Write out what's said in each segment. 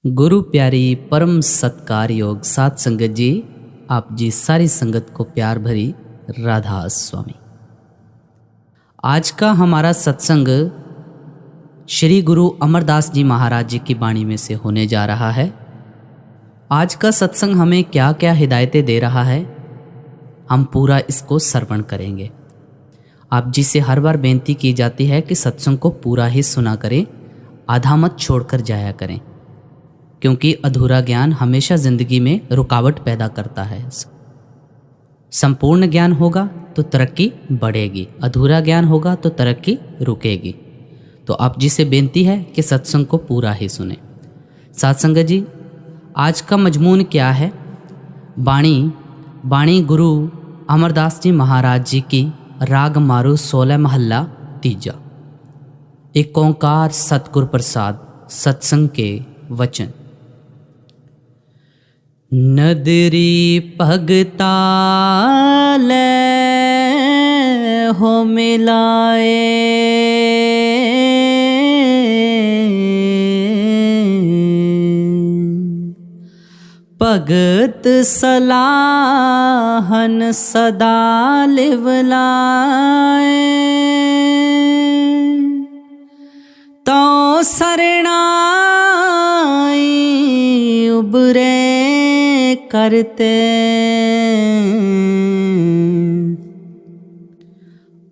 गुरु प्यारी परम सत्कार योग सात संगत जी, आप जी सारी संगत को प्यार भरी राधा स्वामी। आज का हमारा सत्संग श्री गुरु अमरदास जी महाराज जी की वाणी में से होने जा रहा है। आज का सत्संग हमें क्या क्या हिदायतें दे रहा है, हम पूरा इसको श्रवण करेंगे। आप जी से हर बार बेनती की जाती है कि सत्संग को पूरा ही सुना करें, आधा मत छोड़कर जाया करें, क्योंकि अधूरा ज्ञान हमेशा जिंदगी में रुकावट पैदा करता है। संपूर्ण ज्ञान होगा तो तरक्की बढ़ेगी, अधूरा ज्ञान होगा तो तरक्की रुकेगी। तो आप जी से बेनती है कि सत्संग को पूरा ही सुने। साथ संगत जी, आज का मजमून क्या है? बाणी गुरु अमरदास जी महाराज जी की, राग मारू 16 महल्ला तीजा। एक ओंकार सतगुर प्रसाद सत्संग के वचन। नदरी भगता ले हो मिलाए, भगत सलाहन सदा लिवलाए, तो सरणाई उबरे करते,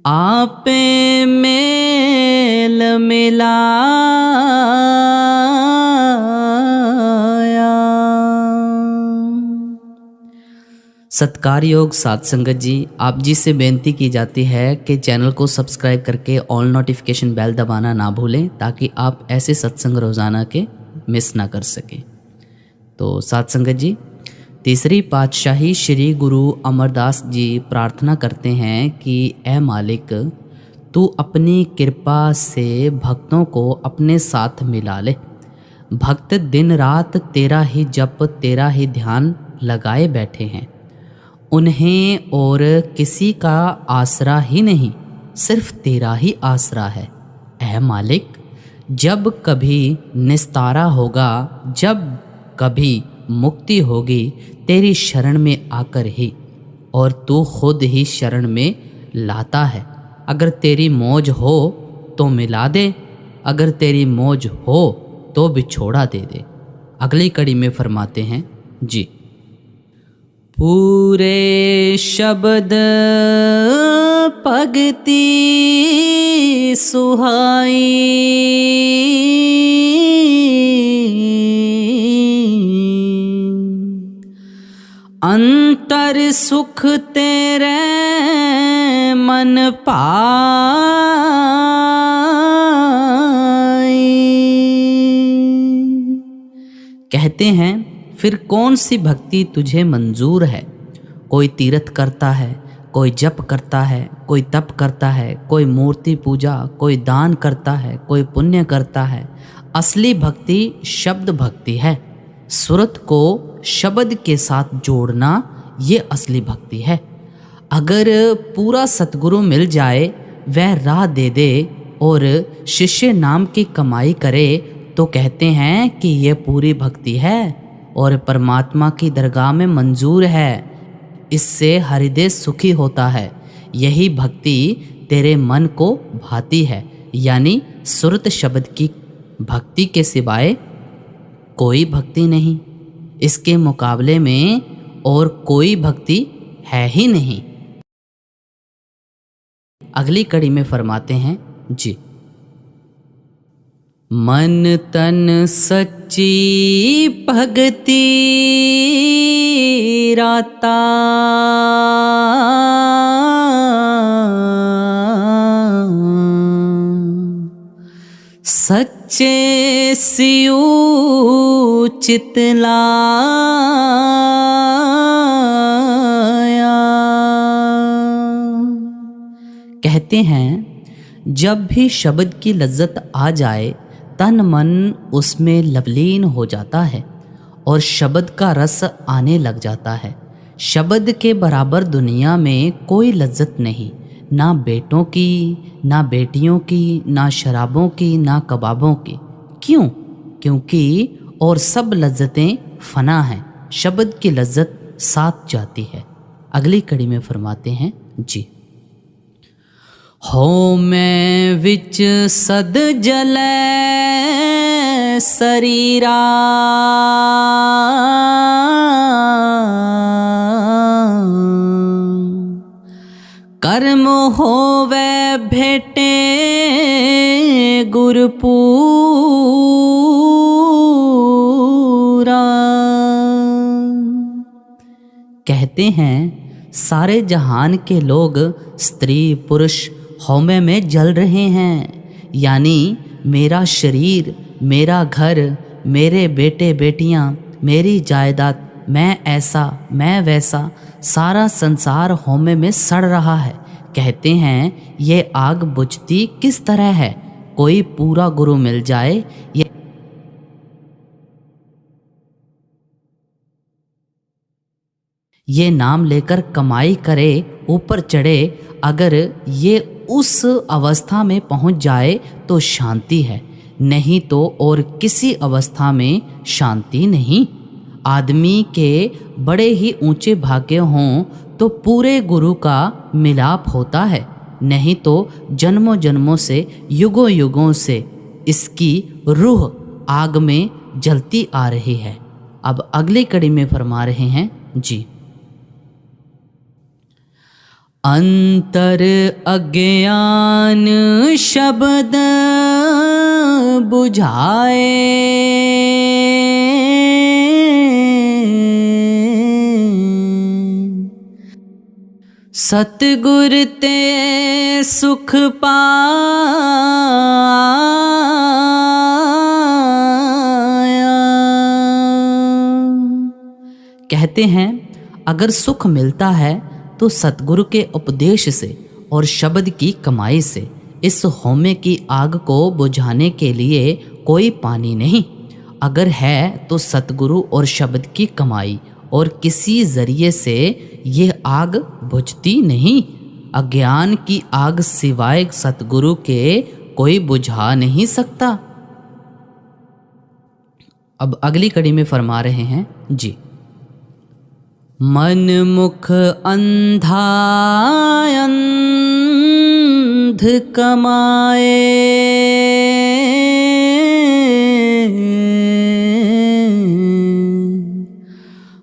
आपे मेल मिलाया। सत्कार योग सात संगत जी, आप जी से बेनती की जाती है कि चैनल को सब्सक्राइब करके ऑल नोटिफिकेशन बेल दबाना ना भूलें, ताकि आप ऐसे सत्संग रोज़ाना के मिस ना कर सकें। तो सात संगत जी, तीसरी पातशाही श्री गुरु अमरदास जी प्रार्थना करते हैं कि ऐ मालिक, तू अपनी कृपा से भक्तों को अपने साथ मिला ले। भक्त दिन रात तेरा ही जप, तेरा ही ध्यान लगाए बैठे हैं। उन्हें और किसी का आसरा ही नहीं, सिर्फ तेरा ही आसरा है। ऐ मालिक, जब कभी निस्तारा होगा, जब कभी मुक्ति होगी, तेरी शरण में आकर ही, और तू खुद ही शरण में लाता है। अगर तेरी मौज हो तो मिला दे, अगर तेरी मौज हो तो बिछोड़ा दे दे। अगली कड़ी में फरमाते हैं जी, पूरे शब्द भगति सुहाई, अंतर सुख तेरे मन पाई। कहते हैं, फिर कौन सी भक्ति तुझे मंजूर है? कोई तीर्थ करता है, कोई जप करता है, कोई तप करता है, कोई मूर्ति पूजा, कोई दान करता है, कोई पुण्य करता है। असली भक्ति शब्द भक्ति है। सुरत को शब्द के साथ जोड़ना, ये असली भक्ति है। अगर पूरा सतगुरु मिल जाए, वह राह दे दे और शिष्य नाम की कमाई करे, तो कहते हैं कि यह पूरी भक्ति है और परमात्मा की दरगाह में मंजूर है। इससे हृदय सुखी होता है। यही भक्ति तेरे मन को भाती है, यानी सुरत शब्द की भक्ति के सिवाय कोई भक्ति नहीं। इसके मुकाबले में और कोई भक्ति है ही नहीं। अगली कड़ी में फरमाते हैं जी, मन तन सच्ची भक्ति राता, सच्चे सियू चितलाया। कहते हैं, जब भी शब्द की लज्जत आ जाए, तन मन उसमें लवलीन हो जाता है और शब्द का रस आने लग जाता है। शब्द के बराबर दुनिया में कोई लज्जत नहीं, ना बेटों की, ना बेटियों की, ना शराबों की, ना कबाबों की। क्यों? क्योंकि और सब लज्जतें फना हैं, शब्द की लज्जत साथ जाती है। अगली कड़ी में फरमाते हैं जी। हो मैं विच सद जलै शरीरा, कर्म होवे भेटे गुरपूरा। कहते हैं सारे जहान के लोग स्त्री पुरुष हौमे में जल रहे हैं, यानी मेरा शरीर, मेरा घर, मेरे बेटे बेटियां, मेरी जायदाद, मैं ऐसा मैं वैसा, सारा संसार हौमे में सड़ रहा है। कहते हैं ये आग बुझती किस तरह है? कोई पूरा गुरु मिल जाए, ये नाम लेकर कमाई करे, ऊपर चढ़े, अगर ये उस अवस्था में पहुंच जाए तो शांति है, नहीं तो और किसी अवस्था में शांति नहीं। आदमी के बड़े ही ऊंचे भाग्य हों तो पूरे गुरु का मिलाप होता है, नहीं तो जन्मों जन्मों से युगों युगों से इसकी रूह आग में जलती आ रही है। अब अगली कड़ी में फरमा रहे हैं जी। अंतर अज्ञान शब्द बुझाए, सतगुर ते सुख पाया। कहते हैं अगर सुख मिलता है तो सतगुरु के उपदेश से और शब्द की कमाई से। इस हौमे की आग को बुझाने के लिए कोई पानी नहीं, अगर है तो सतगुरु और शब्द की कमाई, और किसी जरिए से ये आग बुझती नहीं। अज्ञान की आग सिवाय सतगुरु के कोई बुझा नहीं सकता। अब अगली कड़ी में फरमा रहे हैं जी। मन मुख अंधा अंध कमाए,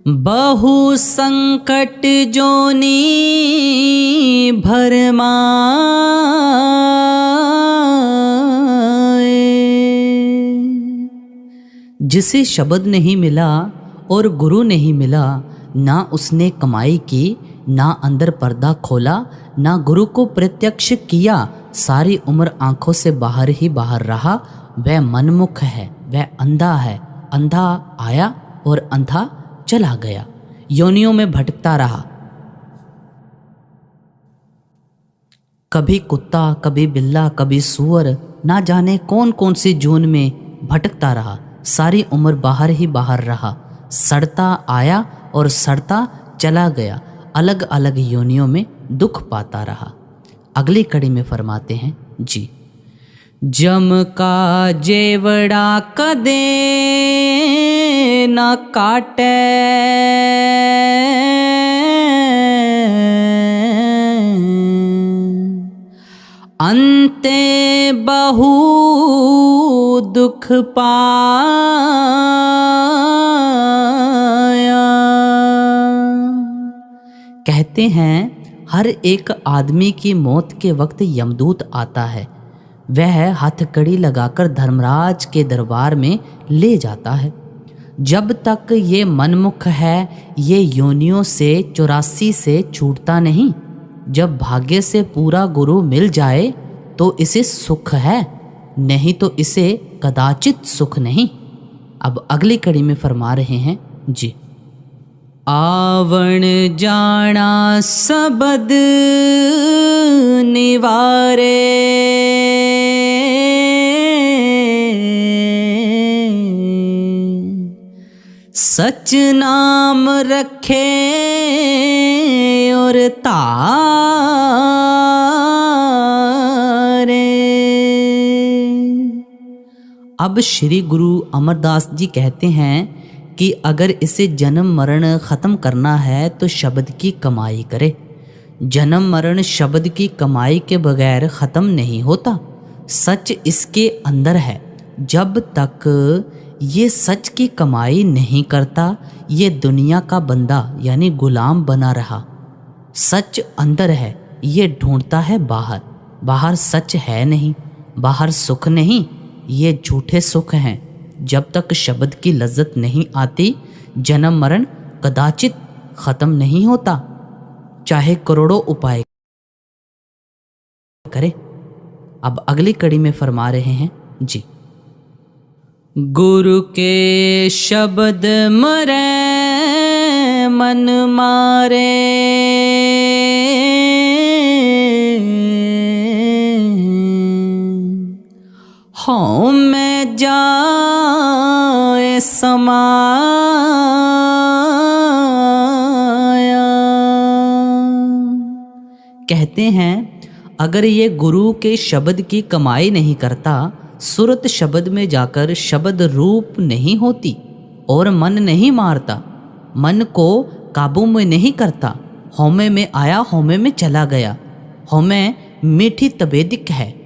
बहु संकट जोनी भरमाए। जिसे शब्द नहीं मिला और गुरु नहीं मिला, ना उसने कमाई की, ना अंदर पर्दा खोला, ना गुरु को प्रत्यक्ष किया, सारी उम्र आंखों से बाहर ही बाहर रहा। वह मनमुख है, वह अंधा है, अंधा आया और अंधा चला गया, योनियों में भटकता रहा। कभी कुत्ता, कभी बिल्ला, कभी सुअर, ना जाने कौन कौन सी जून में भटकता रहा, सारी उम्र बाहर ही बाहर रहा, सड़ता आया और सड़ता चला गया, अलग अलग योनियों में दुख पाता रहा। अगली कड़ी में फरमाते हैं जी। जम का जेवड़ा कदे न काटे, अंते बहु दुख पाया। कहते हैं हर एक आदमी की मौत के वक्त यमदूत आता है, वह हथकड़ी लगाकर धर्मराज के दरबार में ले जाता है। जब तक ये मनमुख है ये योनियों से 84 से छूटता नहीं। जब भाग्य से पूरा गुरु मिल जाए तो इसे सुख है, नहीं तो इसे कदाचित सुख नहीं। अब अगली कड़ी में फरमा रहे हैं जी। आवण जाना सबद निवारे, सच नाम रखे और तारे। अब श्री गुरु अमरदास जी कहते हैं कि अगर इसे जन्म मरण ख़त्म करना है तो शब्द की कमाई करे। जन्म मरण शब्द की कमाई के बगैर ख़त्म नहीं होता। सच इसके अंदर है। जब तक ये सच की कमाई नहीं करता, ये दुनिया का बंदा यानी गुलाम बना रहा। सच अंदर है, ये ढूंढता है बाहर। बाहर सच है नहीं, बाहर सुख नहीं, ये झूठे सुख हैं। जब तक शब्द की लज्जत नहीं आती, जन्म मरण कदाचित ख़त्म नहीं होता, चाहे करोड़ों उपाय करे। अब अगली कड़ी में फरमा रहे हैं जी, गुरु के शब्द मरे मन मारे, हाँ मैं जाए समाया। कहते हैं अगर ये गुरु के शब्द की कमाई नहीं करता, सूरत शब्द में जाकर शब्द रूप नहीं होती और मन नहीं मारता, मन को काबू में नहीं करता। हौमे में आया, हौमे में चला गया। हौमे मीठी तबेदिक है,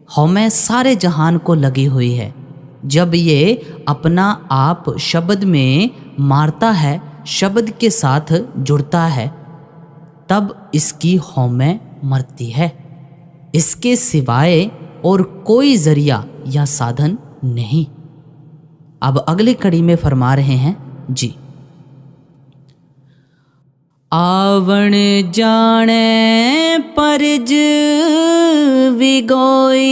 हौमे सारे जहान को लगी हुई है। जब ये अपना आप शब्द में मारता है, शब्द के साथ जुड़ता है, तब इसकी हौमे मरती है। इसके सिवाय और कोई जरिया या साधन नहीं। अब अगली कड़ी में फरमा रहे हैं जी, आवण जाने परज विगोई,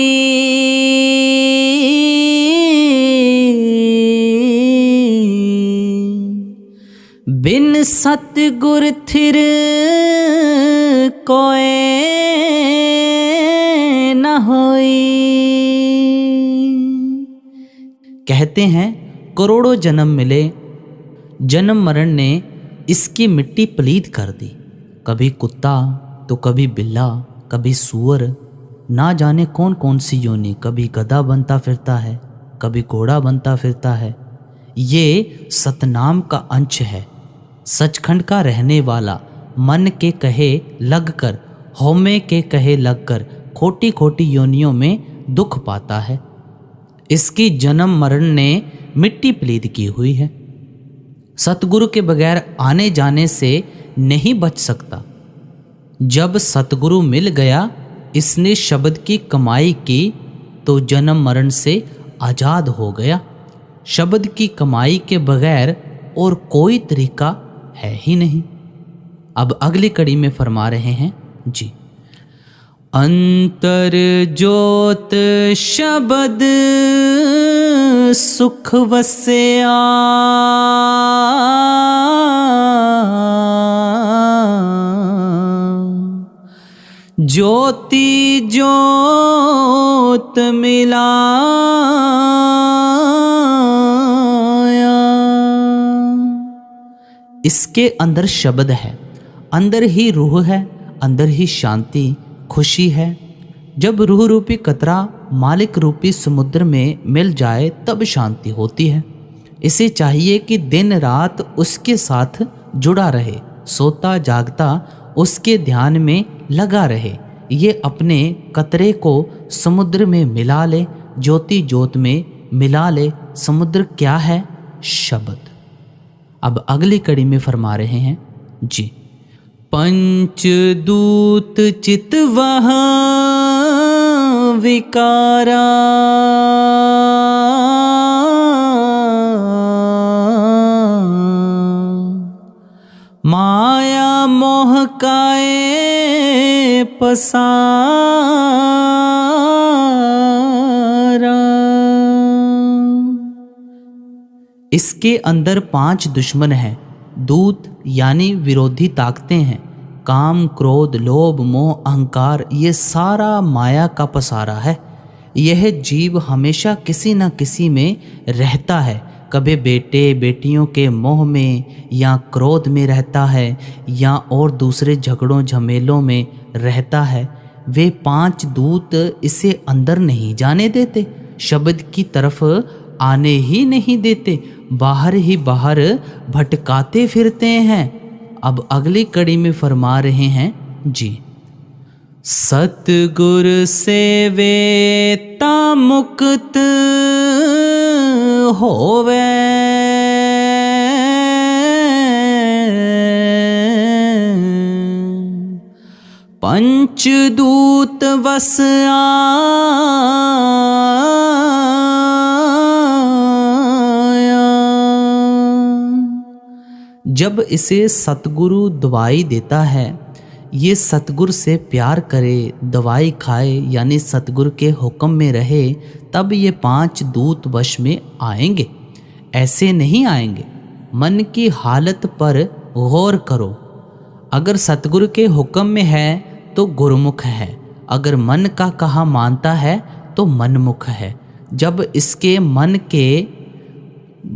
बिन सतगुर थिर कोय न होई। कहते हैं करोड़ों जन्म मिले, जन्म मरण ने इसकी मिट्टी पलीद कर दी। कभी कुत्ता तो कभी बिल्ला, कभी सूअर, ना जाने कौन कौन सी योनि। कभी गधा बनता फिरता है, कभी घोड़ा बनता फिरता है। ये सतनाम का अंश है। सचखंड का रहने वाला मन के कहे लगकर, हौमे के कहे लगकर खोटी खोटी योनियों में दुख पाता है। इसकी जन्म मरण ने मिट्टी पलीद की हुई है। सतगुरु के बगैर आने जाने से नहीं बच सकता। जब सतगुरु मिल गया, इसने शब्द की कमाई की तो जन्म मरण से आज़ाद हो गया। शब्द की कमाई के बगैर और कोई तरीका है ही नहीं। अब अगली कड़ी में फरमा रहे हैं जी, अंतर ज्योत शब्द सुख वस्या, ज्योति ज्योत मिलाया। इसके अंदर शब्द है, अंदर ही रूह है, अंदर ही शांति खुशी है। जब रूह रूपी कतरा मालिक रूपी समुद्र में मिल जाए तब शांति होती है। इसे चाहिए कि दिन रात उसके साथ जुड़ा रहे, सोता जागता उसके ध्यान में लगा रहे। ये अपने कतरे को समुद्र में मिला ले, ज्योति ज्योत में मिला ले। समुद्र क्या है? शब्द। अब अगली कड़ी में फरमा रहे हैं जी, पंचदूत चितवह विकारा, माया मोह काए पसारा। इसके अंदर 5 दुश्मन हैं। दूत यानी विरोधी ताकतें हैं। काम, क्रोध, लोभ, मोह, अहंकार, ये सारा माया का पसारा है। यह जीव हमेशा किसी न किसी में रहता है। कभी बेटे बेटियों के मोह में या क्रोध में रहता है, या और दूसरे झगड़ों झमेलों में रहता है। वे 5 दूत इसे अंदर नहीं जाने देते। शब्द की तरफ आने ही नहीं देते, बाहर ही बाहर भटकाते फिरते हैं। अब अगली कड़ी में फरमा रहे हैं जी, सतगुर सेवे ता मुक्त होवे, पंचदूत वस आया। जब इसे सतगुरु दवाई देता है, ये सतगुरु से प्यार करे, दवाई खाए, यानी सतगुरु के हुक्म में रहे, तब ये 5 दूत वश में आएंगे, ऐसे नहीं आएंगे। मन की हालत पर गौर करो। अगर सतगुरु के हुक्म में है तो गुरुमुख है, अगर मन का कहा मानता है तो मनमुख है। जब इसके मन के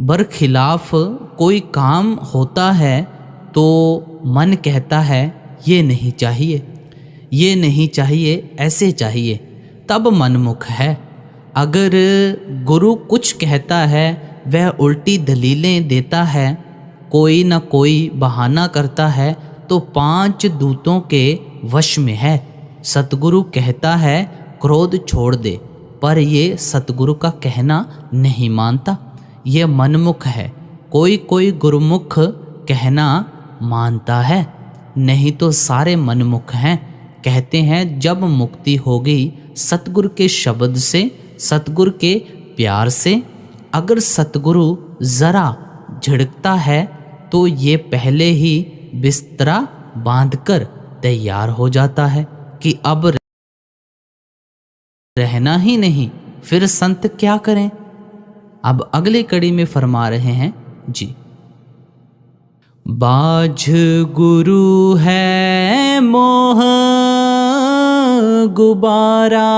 बरखिलाफ कोई काम होता है तो मन कहता है ये नहीं चाहिए, ये नहीं चाहिए, ऐसे चाहिए, तब मनमुख है। अगर गुरु कुछ कहता है, वह उल्टी दलीलें देता है, कोई ना कोई बहाना करता है, तो 5 दूतों के वश में है। सतगुरु कहता है क्रोध छोड़ दे, पर ये सतगुरु का कहना नहीं मानता, ये मनमुख है। कोई कोई गुरुमुख कहना मानता है, नहीं तो सारे मनमुख हैं। कहते हैं जब मुक्ति होगी सतगुरु के शब्द से, सतगुरु के प्यार से। अगर सतगुरु ज़रा झिड़कता है तो ये पहले ही बिस्तरा बांधकर तैयार हो जाता है कि अब रहना ही नहीं, फिर संत क्या करें। अब अगली कड़ी में फरमा रहे हैं जी, बाझ गुरु है मोह गुबारा,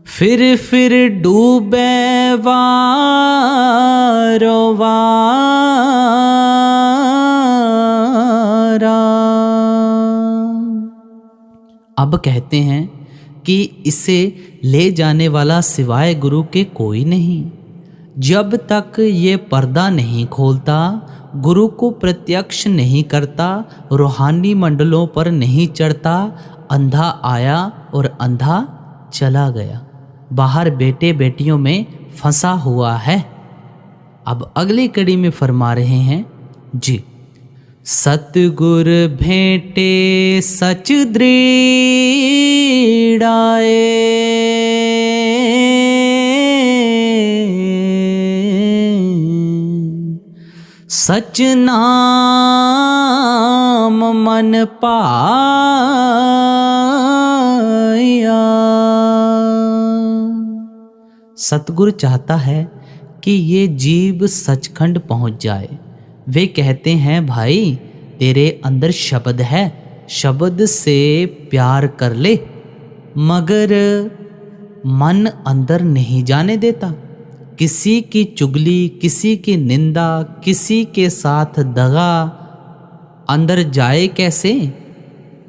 फिर डूबे वारो वारा। अब कहते हैं कि इसे ले जाने वाला सिवाय गुरु के कोई नहीं। जब तक ये पर्दा नहीं खोलता, गुरु को प्रत्यक्ष नहीं करता, रूहानी मंडलों पर नहीं चढ़ता, अंधा आया और अंधा चला गया, बाहर बेटे बेटियों में फंसा हुआ है। अब अगली कड़ी में फरमा रहे हैं जी, सतगुर भेंटे सच दृढ़ाए, सच नाम मन पाया। सतगुरु चाहता है कि ये जीव सचखंड पहुंच जाए। वे कहते हैं भाई तेरे अंदर शब्द है, शब्द से प्यार कर ले, मगर मन अंदर नहीं जाने देता। किसी की चुगली, किसी की निंदा, किसी के साथ दगा अंदर जाए कैसे।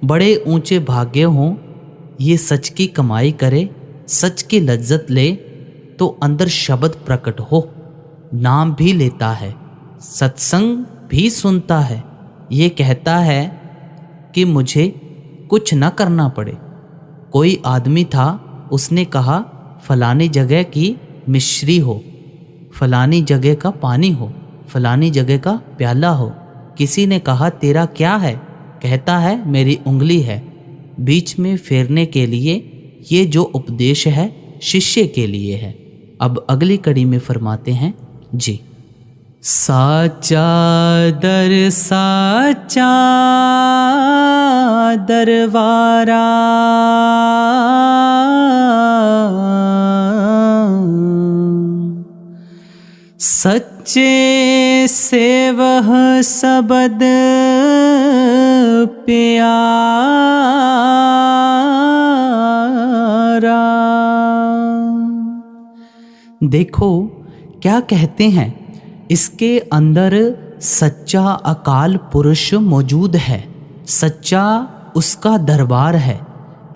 बड़े ऊंचे भाग्य हों, ये सच की कमाई करे, सच की लज्जत ले, तो अंदर शब्द प्रकट हो, नाम भी लेता है, सत्संग भी सुनता है, ये कहता है कि मुझे कुछ न करना पड़े। कोई आदमी था, उसने कहा फलानी जगह की मिश्री हो, फलानी जगह का पानी हो, फलानी जगह का प्याला हो। किसी ने कहा तेरा क्या है, कहता है मेरी उंगली है। बीच में फेरने के लिए ये जो उपदेश है शिष्य के लिए है। अब अगली कड़ी में फरमाते हैं जी, साचा दर साचा दरबारा, सच्चे से वह सबद प्यारा। देखो क्या कहते हैं, इसके अंदर सच्चा अकाल पुरुष मौजूद है। सच्चा उसका दरबार है।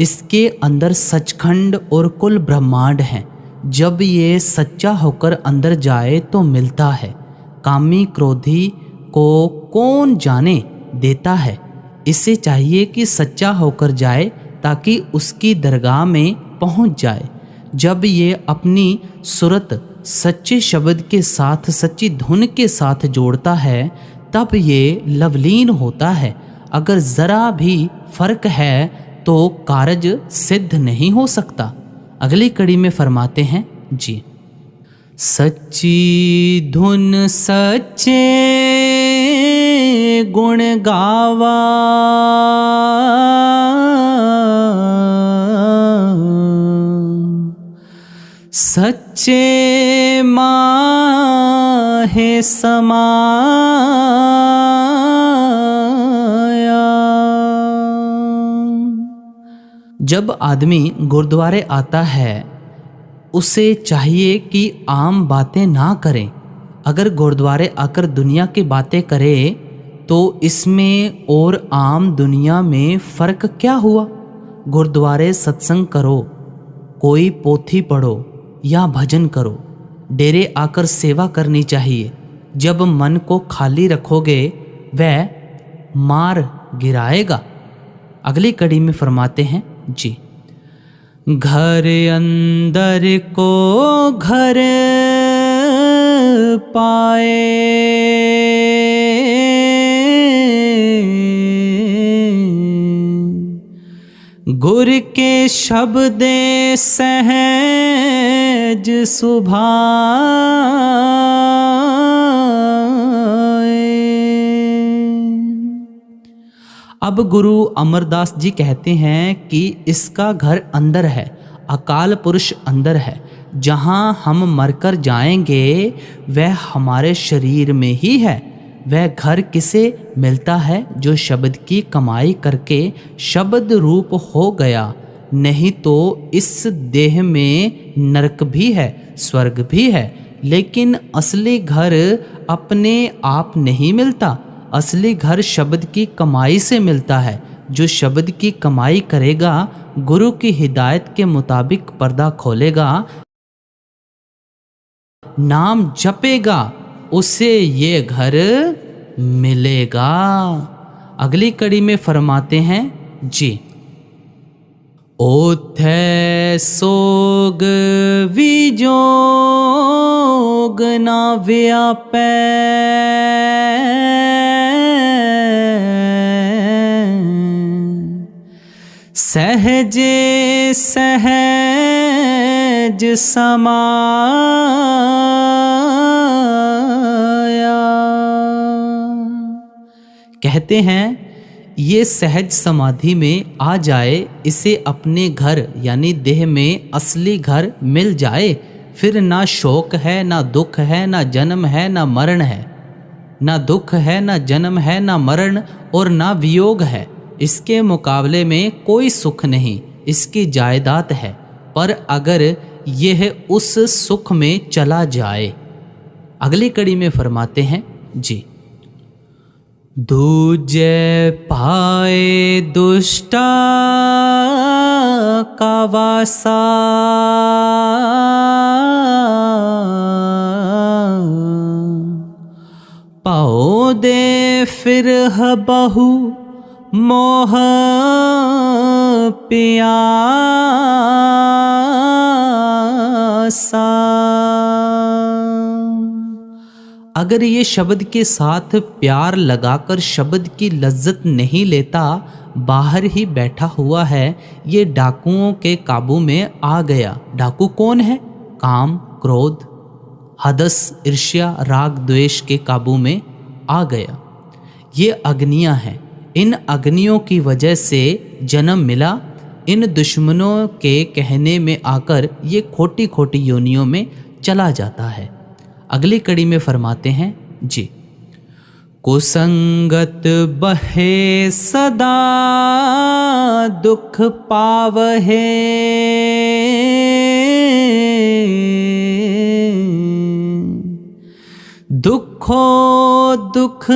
इसके अंदर सचखंड और कुल ब्रह्मांड हैं। जब ये सच्चा होकर अंदर जाए तो मिलता है। कामी क्रोधी को कौन जाने देता है। इसे चाहिए कि सच्चा होकर जाए ताकि उसकी दरगाह में पहुंच जाए। जब ये अपनी सूरत सच्चे शब्द के साथ, सच्ची धुन के साथ जोड़ता है, तब ये लवलीन होता है। अगर ज़रा भी फर्क है तो कारज सिद्ध नहीं हो सकता। अगली कड़ी में फरमाते हैं जी, सच्ची धुन सच्चे गुण गावा, सच्चे माहे समाया। जब आदमी गुरुद्वारे आता है उसे चाहिए कि आम बातें ना करें। अगर गुरुद्वारे आकर दुनिया की बातें करे तो इसमें और आम दुनिया में फ़र्क क्या हुआ। गुरुद्वारे सत्संग करो, कोई पोथी पढ़ो या भजन करो, डेरे आकर सेवा करनी चाहिए। जब मन को खाली रखोगे वह मार गिराएगा। अगली कड़ी में फरमाते हैं जी, घर अंदर को घर पाए, गुर के शब्दे सहज सुभाए। अब गुरु अमरदास जी कहते हैं कि इसका घर अंदर है, अकाल पुरुष अंदर है। जहाँ हम मरकर जाएंगे वह हमारे शरीर में ही है। वह घर किसे मिलता है? जो शब्द की कमाई करके शब्द रूप हो गया। नहीं तो इस देह में नरक भी है, स्वर्ग भी है, लेकिन असली घर अपने आप नहीं मिलता। असली घर शब्द की कमाई से मिलता है। जो शब्द की कमाई करेगा, गुरु की हिदायत के मुताबिक पर्दा खोलेगा, नाम जपेगा, उसे ये घर मिलेगा। अगली कड़ी में फरमाते हैं जी, ओथै सोग विजोग ना व्यापै, सहजे सहज समाया। कहते हैं ये सहज समाधि में आ जाए, इसे अपने घर यानी देह में असली घर मिल जाए। फिर ना शोक है, ना दुख है, ना जन्म है, ना मरण है। ना दुख है, ना जन्म है, ना मरण और ना वियोग है। इसके मुकाबले में कोई सुख नहीं, इसकी जायदाद है। पर अगर यह उस सुख में चला जाए। अगली कड़ी में फरमाते हैं जी, दूजे पाए दुष्टा का वासा, पाओ दे फिर बहु मोह प्यासा। अगर ये शब्द के साथ प्यार लगाकर शब्द की लज्जत नहीं लेता, बाहर ही बैठा हुआ है, ये डाकुओं के काबू में आ गया। डाकू कौन है? काम, क्रोध, हदस, ईर्ष्या, राग, द्वेष के काबू में आ गया। ये अग्नियां हैं। इन अग्नियों की वजह से जन्म मिला। इन दुश्मनों के कहने में आकर ये खोटी खोटी योनियों में चला जाता है। अगली कड़ी में फरमाते हैं जी, कुसंगत बहे सदा दुख पावहे, दुखो दुख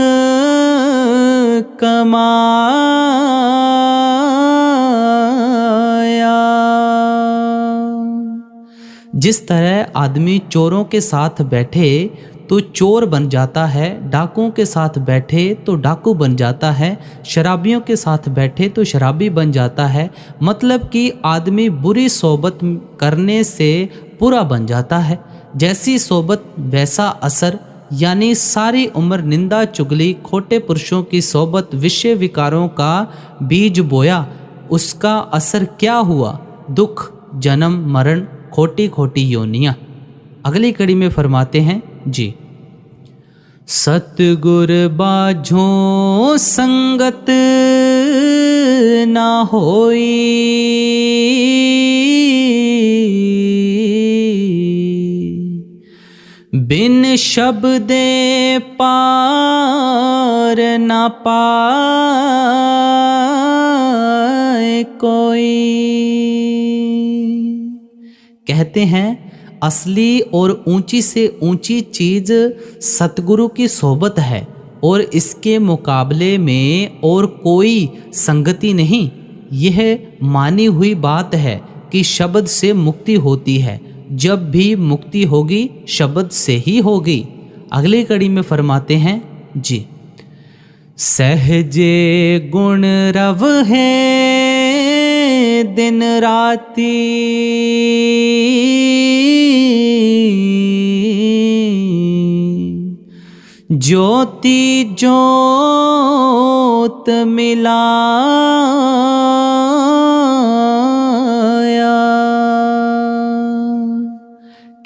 कमाया। जिस तरह आदमी चोरों के साथ बैठे तो चोर बन जाता है, डाकुओं के साथ बैठे तो डाकू बन जाता है, शराबियों के साथ बैठे तो शराबी बन जाता है। मतलब कि आदमी बुरी सोबत करने से बुरा बन जाता है। जैसी सोबत वैसा असर, यानी सारी उम्र निंदा चुगली खोटे पुरुषों की सोबत विषय विकारों का बीज बोया, उसका असर क्या हुआ? दुख, जन्म मरण, खोटी खोटी योनियाँ। अगली कड़ी में फरमाते हैं जी, सतगुर बाझों संगत ना होई, बिन शब्दे पार ना पाए कोई। कहते हैं असली और ऊंची से ऊंची चीज सतगुरु की सोबत है और इसके मुकाबले में और कोई संगति नहीं। यह मानी हुई बात है कि शब्द से मुक्ति होती है, जब भी मुक्ति होगी शब्द से ही होगी। अगली कड़ी में फरमाते हैं जी, सहजे गुण रव है दिन राती, ज्योति ज्योत मिलाया।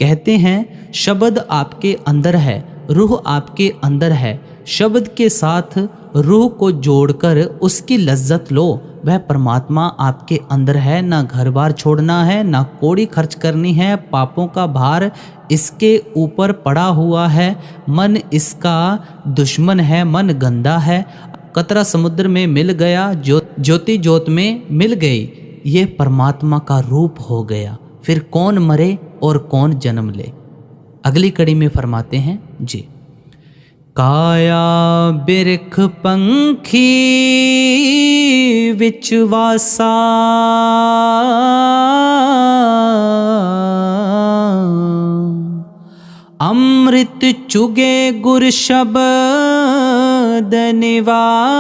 कहते हैं शब्द आपके अंदर है, रूह आपके अंदर है। शब्द के साथ रूह को जोड़कर उसकी लज्जत लो। वह परमात्मा आपके अंदर है। ना घर बार छोड़ना है, ना कौड़ी खर्च करनी है। पापों का भार इसके ऊपर पड़ा हुआ है। मन इसका दुश्मन है, मन गंदा है। कतरा समुद्र में मिल गया, ज्योति ज्योत में मिल गई। ये परमात्मा का रूप हो गया। फिर कौन मरे और कौन जन्म ले। अगली कड़ी में फरमाते हैं जी, काया बिरख पंखी विच वासा, अमृत चुगे गुर शब्द निवासा।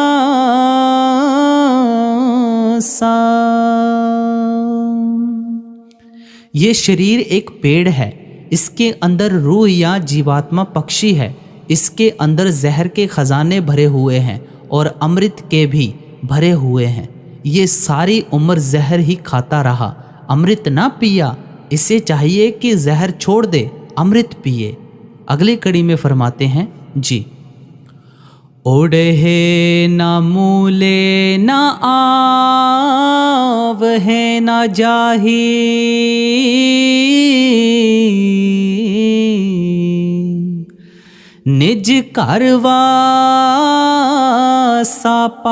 ये शरीर एक पेड़ है, इसके अंदर रूह या जीवात्मा पक्षी है। इसके अंदर जहर के खजाने भरे हुए हैं और अमृत के भी भरे हुए हैं। ये सारी उम्र जहर ही खाता रहा, अमृत ना पिया। इसे चाहिए कि जहर छोड़ दे, अमृत पिए। अगली कड़ी में फरमाते हैं जी, ओढ़े ना मूले ना आव है ना जाही, निज कारवासा पाया।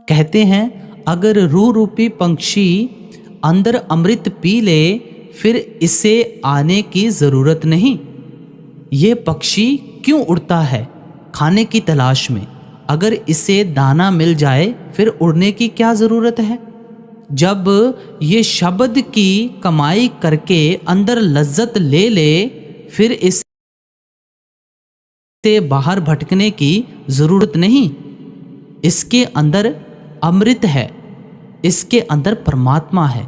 कहते हैं अगर रूह रूपी पंछी अंदर अमृत पी ले, फिर इसे आने की जरूरत नहीं। ये पक्षी क्यों उड़ता है? खाने की तलाश में। अगर इसे दाना मिल जाए फिर उड़ने की क्या जरूरत है? जब ये शब्द की कमाई करके अंदर लज्जत ले ले, फिर इससे बाहर भटकने की जरूरत नहीं। इसके अंदर अमृत है, इसके अंदर परमात्मा है।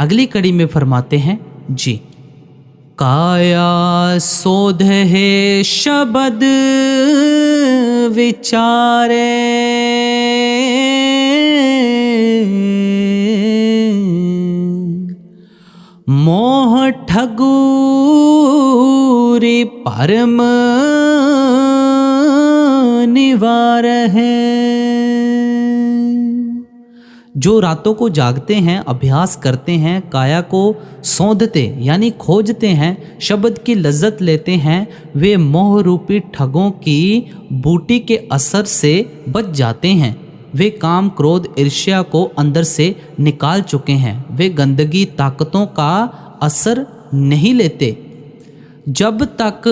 अगली कड़ी में फरमाते हैं जी, काया सोध है शब्द विचारे, मोह ठगूरी परम निवार है। जो रातों को जागते हैं, अभ्यास करते हैं, काया को सौंधते यानी खोजते हैं, शब्द की लज्जत लेते हैं, वे मोह रूपी ठगों की बूटी के असर से बच जाते हैं। वे काम क्रोध ईर्ष्या को अंदर से निकाल चुके हैं। वे गंदगी ताकतों का असर नहीं लेते। जब तक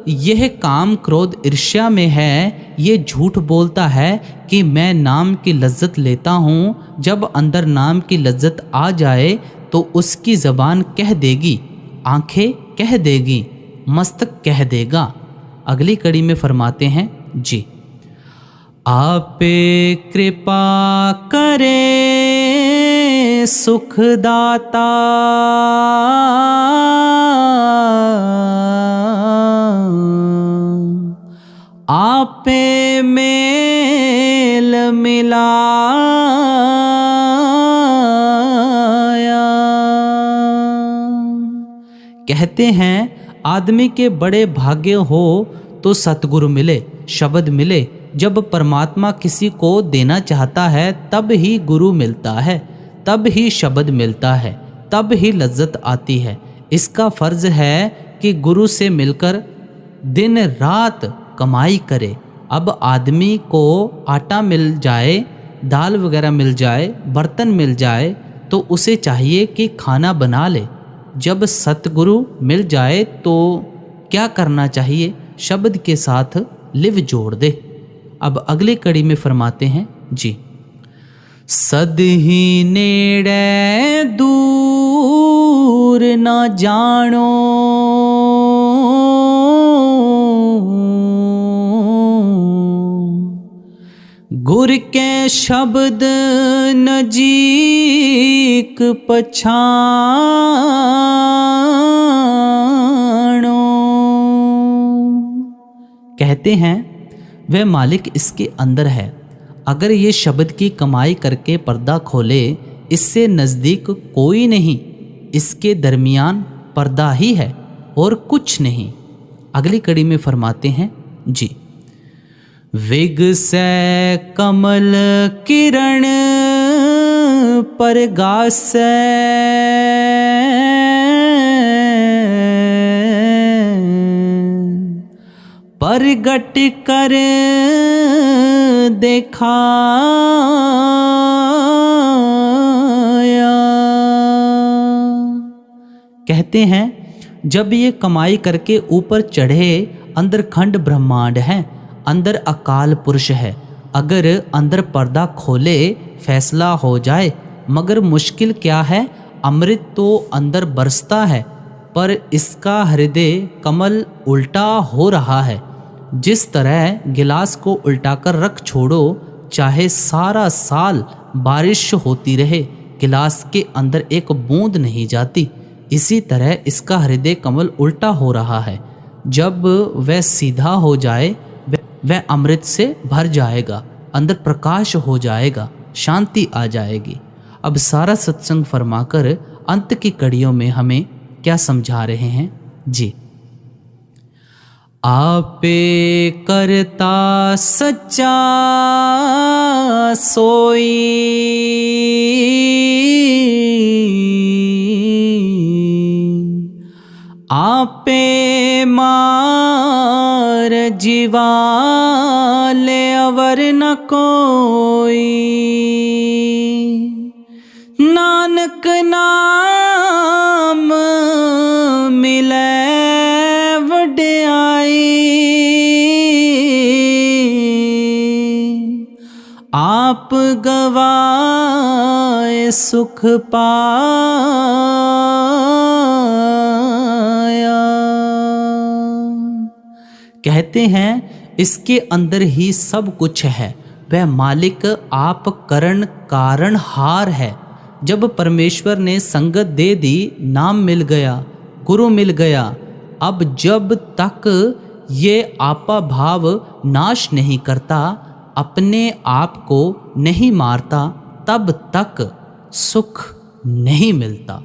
यह काम क्रोध ईर्ष्या में है, ये झूठ बोलता है कि मैं नाम की लज्जत लेता हूँ। जब अंदर नाम की लज्जत आ जाए तो उसकी ज़बान कह देगी, आंखें कह देगी, मस्तक कह देगा। अगली कड़ी में फरमाते हैं जी, आपे कृपा करे सुखदाता, आपे मेल मिलाया। कहते हैं आदमी के बड़े भाग्य हो तो सतगुरु मिले, शब्द मिले। जब परमात्मा किसी को देना चाहता है तब ही गुरु मिलता है, तब ही शब्द मिलता है, तब ही लज्जत आती है। इसका फर्ज है कि गुरु से मिलकर दिन रात कमाई करे। अब आदमी को आटा मिल जाए, दाल वगैरह मिल जाए, बर्तन मिल जाए तो उसे चाहिए कि खाना बना ले। जब सतगुरु मिल जाए तो क्या करना चाहिए? शब्द के साथ लिव जोड़ दे। अब अगली कड़ी में फरमाते हैं जी, सद ही नेड़े दूर ना जानो, गुर के शब्द नजीक पछाणो। कहते हैं वह मालिक इसके अंदर है। अगर ये शब्द की कमाई करके पर्दा खोले, इससे नज़दीक कोई नहीं, इसके दरमियान पर्दा ही है और कुछ नहीं। अगली कड़ी में फरमाते हैं जी, विगसै कमल किरण परगासै, परगट कर दिखाया। कहते हैं जब ये कमाई करके ऊपर चढ़े, अंदर खंड ब्रह्मांड है, अंदर अकाल पुरुष है। अगर अंदर पर्दा खोले फैसला हो जाए। मगर मुश्किल क्या है? अमृत तो अंदर बरसता है पर इसका हृदय कमल उल्टा हो रहा है। जिस तरह गिलास को उल्टाकर रख छोड़ो, चाहे सारा साल बारिश होती रहे, गिलास के अंदर एक बूंद नहीं जाती। इसी तरह इसका हृदय कमल उल्टा हो रहा है। जब वह सीधा हो जाए, वह अमृत से भर जाएगा, अंदर प्रकाश हो जाएगा, शांति आ जाएगी। अब सारा सत्संग फरमाकर अंत की कड़ियों में हमें क्या समझा रहे हैं जी, आपे करता सच्चा सोई, आपे मार जीवाले अवर न कोई। नानक नाम मिले वड्याई, आप गवाए सुख पाया। कहते हैं इसके अंदर ही सब कुछ है। वह मालिक आप करण कारण हार है। जब परमेश्वर ने संगत दे दी, नाम मिल गया, गुरु मिल गया। अब जब तक ये आपा भाव नाश नहीं करता, अपने आप को नहीं मारता, तब तक सुख नहीं मिलता।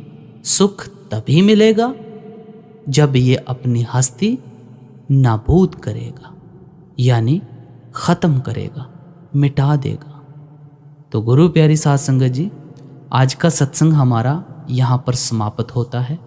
सुख तभी मिलेगा जब ये अपनी हस्ती नाबूद करेगा, यानी ख़त्म करेगा, मिटा देगा। तो गुरु प्यारी साध संगत जी, आज का सत्संग हमारा यहाँ पर समाप्त होता है।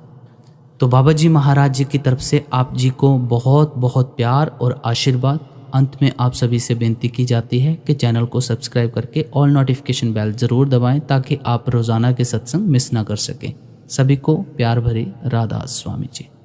तो बाबा जी महाराज जी की तरफ से आप जी को बहुत बहुत प्यार और आशीर्वाद। अंत में आप सभी से बेनती की जाती है कि चैनल को सब्सक्राइब करके ऑल नोटिफिकेशन बेल ज़रूर दबाएं, ताकि आप रोज़ाना के सत्संग मिस ना कर सकें। सभी को प्यार भरी राधा स्वामी जी।